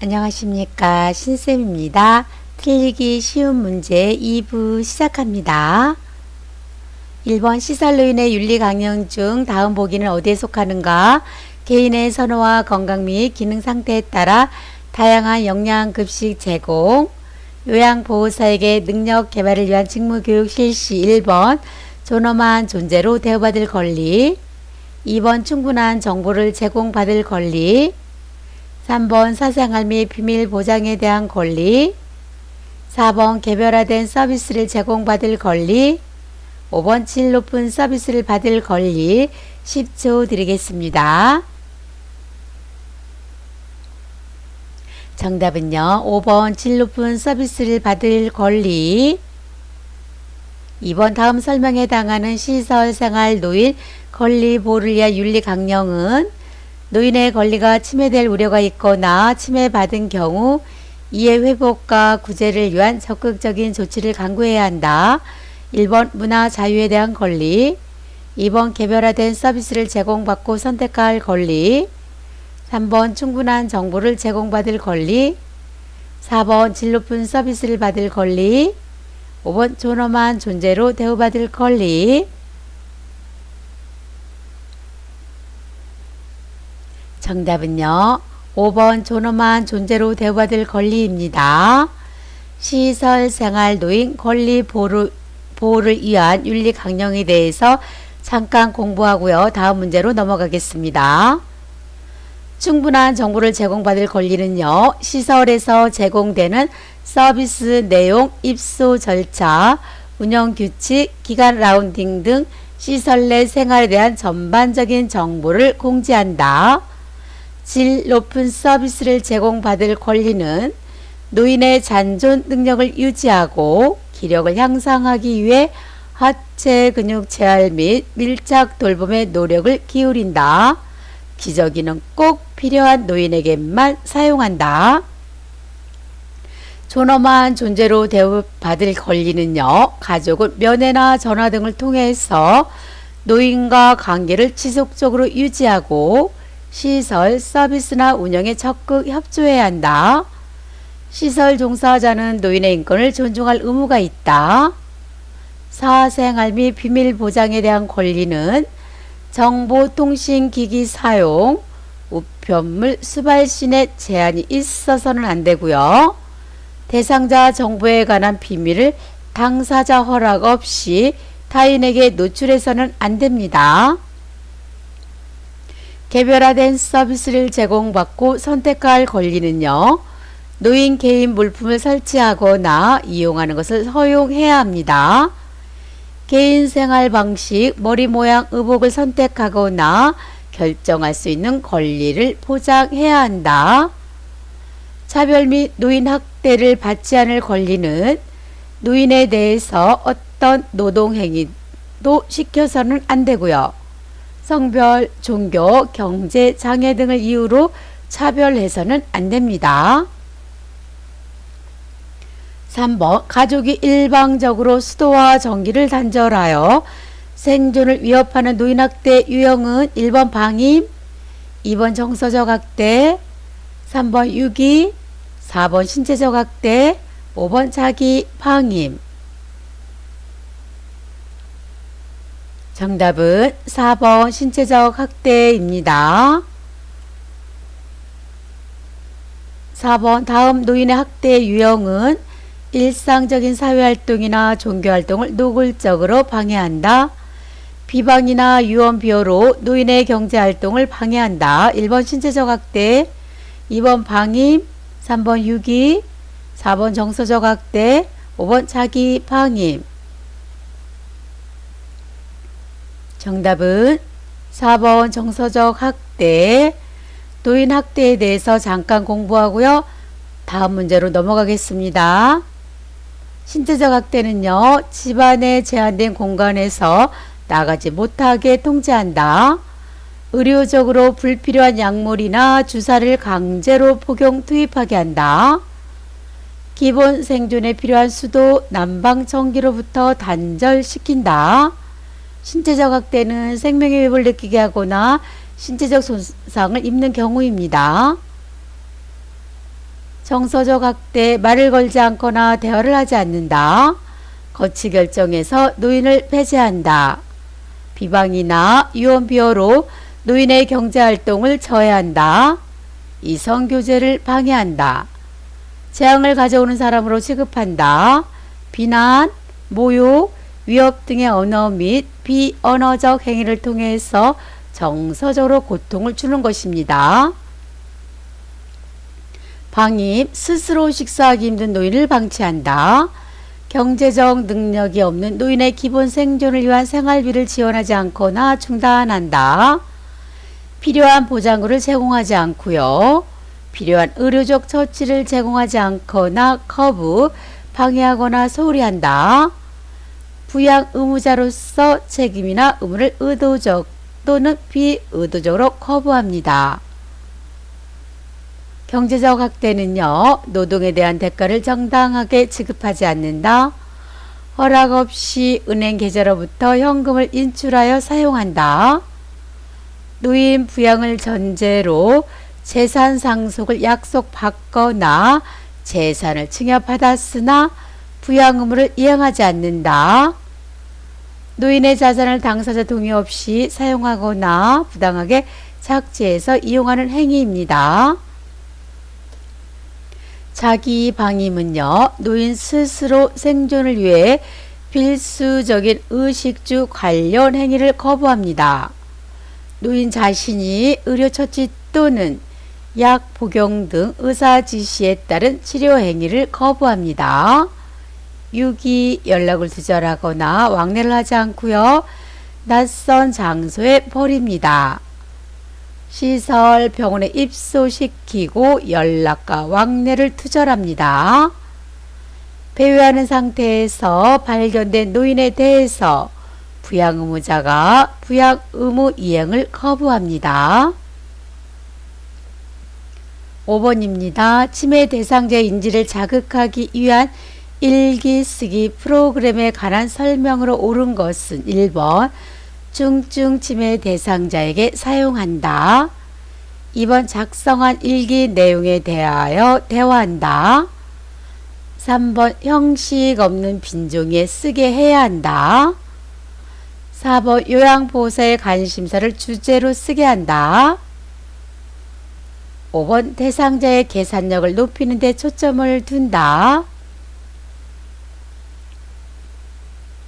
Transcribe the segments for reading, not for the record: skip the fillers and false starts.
안녕하십니까, 신쌤입니다. 틀리기 쉬운 문제 2부 시작합니다. 1번 시설로 인해 윤리 강령 중 다음 보기는 어디에 속하는가? 개인의 선호와 건강 및 기능 상태에 따라 다양한 영양 급식 제공, 요양보호사에게 능력 개발을 위한 직무교육 실시. 1번 존엄한 존재로 대우받을 권리, 2번 충분한 정보를 제공받을 권리, 3번 사생활 및 비밀 보장에 대한 권리, 4번 개별화된 서비스를 제공받을 권리, 5번 질 높은 서비스를 받을 권리. 10초 드리겠습니다. 정답은요, 5번 질 높은 서비스를 받을 권리. 2번 다음 설명에 해당하는 시설, 생활, 노인 권리 보호를 위한 윤리 강령은 노인의 권리가 침해될 우려가 있거나 침해받은 경우 이해 회복과 구제를 위한 적극적인 조치를 강구해야 한다. 1번 문화 자유에 대한 권리, 2번 개별화된 서비스를 제공받고 선택할 권리, 3번 충분한 정보를 제공받을 권리, 4번 질 높은 서비스를 받을 권리, 5번 존엄한 존재로 대우받을 권리. 정답은요, 5번 존엄한 존재로 대우받을 권리입니다. 시설, 생활, 노인 권리 보호를 위한 윤리 강령에 대해서 잠깐 공부하고요. 다음 문제로 넘어가겠습니다. 충분한 정보를 제공받을 권리는요, 시설에서 제공되는 서비스 내용, 입소 절차, 운영 규칙, 기간 라운딩 등 시설 내 생활에 대한 전반적인 정보를 공지한다. 질 높은 서비스를 제공받을 권리는 노인의 잔존 능력을 유지하고 기력을 향상하기 위해 하체 근육 재활 및 밀착 돌봄에 노력을 기울인다. 기저귀는 꼭 필요한 노인에게만 사용한다. 존엄한 존재로 대우받을 권리는요, 가족은 면회나 전화 등을 통해서 노인과 관계를 지속적으로 유지하고 시설, 서비스나 운영에 적극 협조해야 한다. 시설 종사자는 노인의 인권을 존중할 의무가 있다. 사생활 및 비밀 보장에 대한 권리는 정보통신기기 사용, 우편물 수발신에 제한이 있어서는 안 되고요. 대상자 정보에 관한 비밀을 당사자 허락 없이 타인에게 노출해서는 안 됩니다. 개별화된 서비스를 제공받고 선택할 권리는요, 노인 개인 물품을 설치하거나 이용하는 것을 허용해야 합니다. 개인 생활 방식, 머리 모양, 의복을 선택하거나 결정할 수 있는 권리를 보장해야 한다. 차별 및 노인 학대를 받지 않을 권리는 노인에 대해서 어떤 노동행위도 시켜서는 안 되고요. 성별, 종교, 경제, 장애 등을 이유로 차별해서는 안 됩니다. 3번 가족이 일방적으로 수도와 전기를 단절하여 생존을 위협하는 노인학대 유형은 1번 방임, 2번 정서적 학대, 3번 유기, 4번 신체적 학대, 5번 자기 방임. 정답은 4번 신체적 학대입니다. 4번 다음 노인의 학대 유형은 일상적인 사회활동이나 종교활동을 노골적으로 방해한다. 비방이나 유언 비호로 노인의 경제활동을 방해한다. 1번 신체적 학대, 2번 방임, 3번 유기, 4번 정서적 학대, 5번 자기 방임. 정답은 4번 정서적 학대. 노인 학대에 대해서 잠깐 공부하고요. 다음 문제로 넘어가겠습니다. 신체적 학대는요, 집안의 제한된 공간에서 나가지 못하게 통제한다. 의료적으로 불필요한 약물이나 주사를 강제로 복용 투입하게 한다. 기본 생존에 필요한 수도, 난방, 전기로부터 단절시킨다. 신체적 학대는 생명의 위협을 느끼게 하거나 신체적 손상을 입는 경우입니다. 정서적 학대, 말을 걸지 않거나 대화를 하지 않는다. 거치 결정해서 노인을 폐쇄한다. 비방이나 유언 비어로 노인의 경제활동을 저해한다. 이성교제를 방해한다. 재앙을 가져오는 사람으로 취급한다. 비난, 모욕, 위협 등의 언어 및 비언어적 행위를 통해서 정서적으로 고통을 주는 것입니다. 방임, 스스로 식사하기 힘든 노인을 방치한다. 경제적 능력이 없는 노인의 기본 생존을 위한 생활비를 지원하지 않거나 중단한다. 필요한 보장구를 제공하지 않고요. 필요한 의료적 처치를 제공하지 않거나 거부, 방해하거나 소홀히 한다. 부양 의무자로서 책임이나 의무를 의도적 또는 비의도적으로 거부합니다. 경제적 학대는요, 노동에 대한 대가를 정당하게 지급하지 않는다. 허락 없이 은행 계좌로부터 현금을 인출하여 사용한다. 노인 부양을 전제로 재산 상속을 약속받거나 재산을 증여받았으나 부양 의무를 이행하지 않는다. 노인의 자산을 당사자 동의 없이 사용하거나 부당하게 착취해서 이용하는 행위입니다. 자기 방임은요, 노인 스스로 생존을 위해 필수적인 의식주 관련 행위를 거부합니다. 노인 자신이 의료처치 또는 약 복용 등 의사 지시에 따른 치료 행위를 거부합니다. 유기, 연락을 두절하거나 왕래를 하지 않고요. 낯선 장소에 버립니다. 시설, 병원에 입소시키고 연락과 왕래를 투절합니다. 배회하는 상태에서 발견된 노인에 대해서 부양 의무자가 부양 의무 이행을 거부합니다. 5번입니다. 치매 대상자의 인지를 자극하기 위한 일기 쓰기 프로그램에 관한 설명으로 옳은 것은 1번 중증 치매 대상자에게 사용한다. 2번 작성한 일기 내용에 대하여 대화한다. 3번 형식 없는 빈종이에 쓰게 해야 한다. 4번 요양보호사의 관심사를 주제로 쓰게 한다. 5번 대상자의 계산력을 높이는 데 초점을 둔다.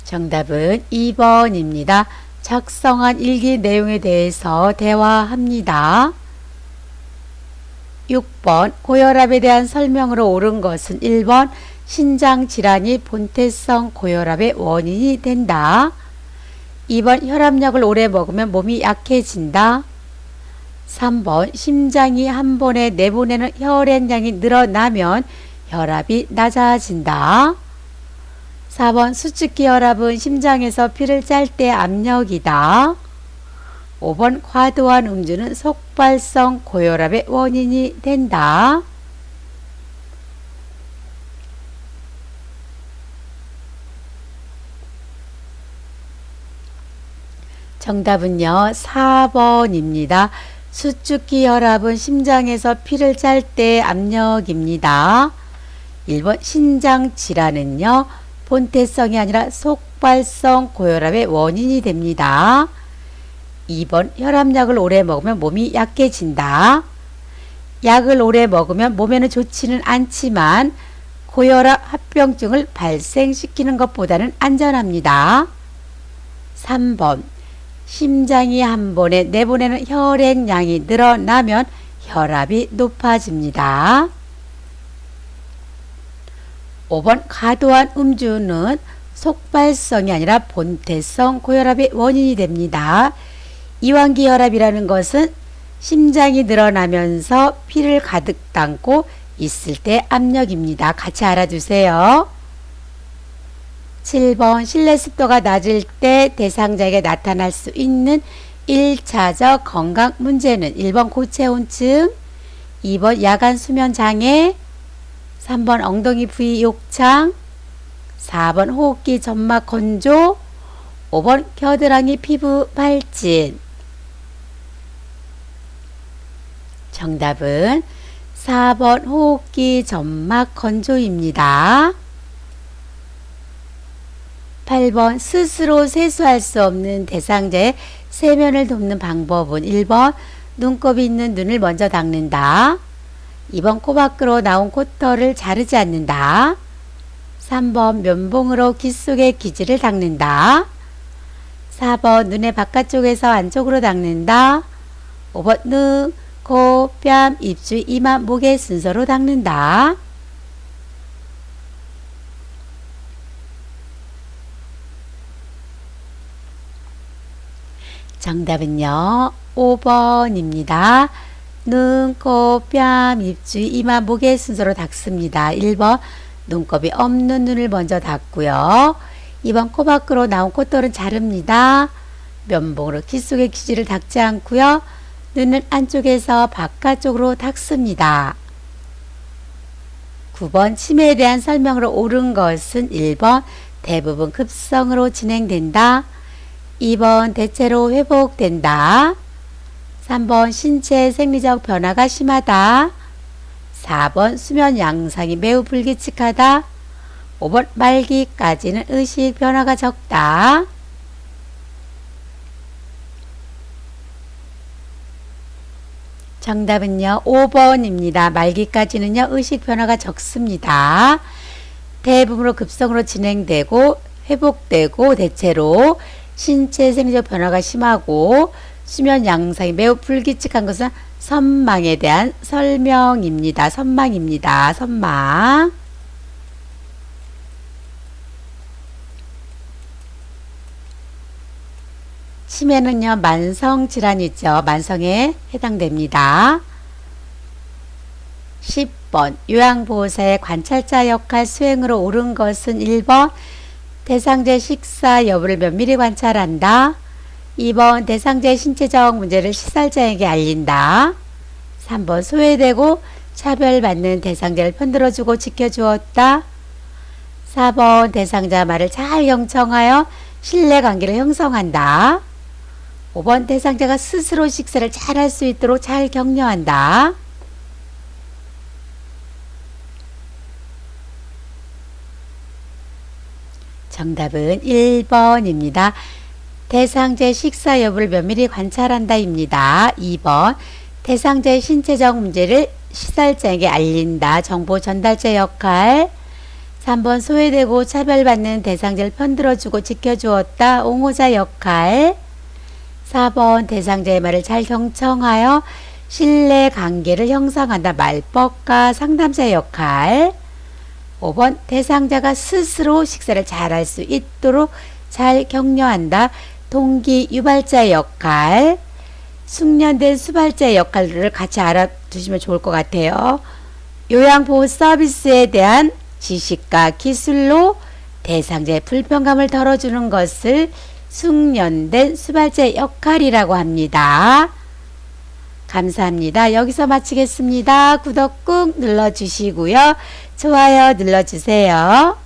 정답은 2번입니다. 작성한 일기 내용에 대해서 대화합니다. 6번 고혈압에 대한 설명으로 옳은 것은 1번 신장질환이 본태성 고혈압의 원인이 된다. 2번 혈압약을 오래 먹으면 몸이 약해진다. 3번 심장이 한 번에 내보내는 혈액량이 늘어나면 혈압이 낮아진다. 4번 수축기 혈압은 심장에서 피를 짤 때 압력이다. 5번 과도한 음주는 속발성 고혈압의 원인이 된다. 정답은요, 4번입니다. 수축기 혈압은 심장에서 피를 짤 때 압력입니다. 1번 신장 질환은요, 본태성이 아니라 속발성 고혈압의 원인이 됩니다. 2번 혈압약을 오래 먹으면 몸이 약해진다. 약을 오래 먹으면 몸에는 좋지는 않지만 고혈압 합병증을 발생시키는 것보다는 안전합니다. 3번 심장이 한 번에 내보내는 혈액량이 늘어나면 혈압이 높아집니다. 5번 과도한 음주는 속발성이 아니라 본태성 고혈압의 원인이 됩니다. 이완기 혈압이라는 것은 심장이 늘어나면서 피를 가득 담고 있을 때 압력입니다. 같이 알아두세요. 7번 실내 습도가 낮을 때 대상자에게 나타날 수 있는 1차적 건강 문제는 1번 고체온증, 2번 야간 수면 장애, 3번 엉덩이 부위 욕창, 4번 호흡기 점막 건조, 5번 겨드랑이 피부 발진. 정답은 4번 호흡기 점막 건조입니다. 8번 스스로 세수할 수 없는 대상자의 세면을 돕는 방법은 1번 눈곱이 있는 눈을 먼저 닦는다. 2번 코 밖으로 나온 콧털을 자르지 않는다. 3번 면봉으로 귀 속의 기지를 닦는다. 4번 눈의 바깥쪽에서 안쪽으로 닦는다. 5번 눈, 코, 뺨, 입술, 이마, 목의 순서로 닦는다. 정답은요 5번입니다. 눈, 코, 뺨, 입술, 이마, 목의 순서로 닦습니다. 1번 눈곱이 없는 눈을 먼저 닦고요. 2번 코 밖으로 나온 콧털은 자릅니다. 면봉으로 귀 속의 기지를 닦지 않고요. 눈은 안쪽에서 바깥쪽으로 닦습니다. 9번 치매에 대한 설명으로 옳은 것은 1번 대부분 급성으로 진행된다. 2번 대체로 회복된다. 3번 신체 생리적 변화가 심하다. 4번 수면 양상이 매우 불규칙하다. 5번 말기까지는 의식 변화가 적다. 정답은요 5번입니다. 말기까지는요 의식 변화가 적습니다. 대부분으로 급성으로 진행되고 회복되고 대체로 신체 생리적 변화가 심하고 수면 양상이 매우 불규칙한 것은 선망에 대한 설명입니다. 선망입니다. 선망. 치매는요 만성질환이죠. 만성에 해당됩니다. 10번 요양보호사의 관찰자 역할 수행으로 옳은 것은 1번 대상자의 식사 여부를 면밀히 관찰한다. 2번 대상자의 신체적 문제를 시살자에게 알린다. 3번 소외되고 차별받는 대상자를 편들어주고 지켜주었다. 4번 대상자 말을 잘 경청하여 신뢰관계를 형성한다. 5번 대상자가 스스로 식사를 잘 할 수 있도록 잘 격려한다. 정답은 1번입니다. 대상자의 식사 여부를 면밀히 관찰한다 입니다. 2번 대상자의 신체적 문제를 시살자에게 알린다. 정보 전달자 역할. 3번 소외되고 차별받는 대상자를 편들어주고 지켜주었다. 옹호자 역할. 4번 대상자의 말을 잘 경청하여 신뢰관계를 형성한다. 말법가 상담자 역할. 5번 대상자가 스스로 식사를 잘 할 수 있도록 잘 격려한다. 동기 유발자 역할. 숙련된 수발자의 역할을 같이 알아두시면 좋을 것 같아요. 요양보호 서비스에 대한 지식과 기술로 대상자의 불편감을 덜어주는 것을 숙련된 수발자의 역할이라고 합니다. 감사합니다. 여기서 마치겠습니다. 구독 꾹 눌러주시고요. 좋아요 눌러주세요.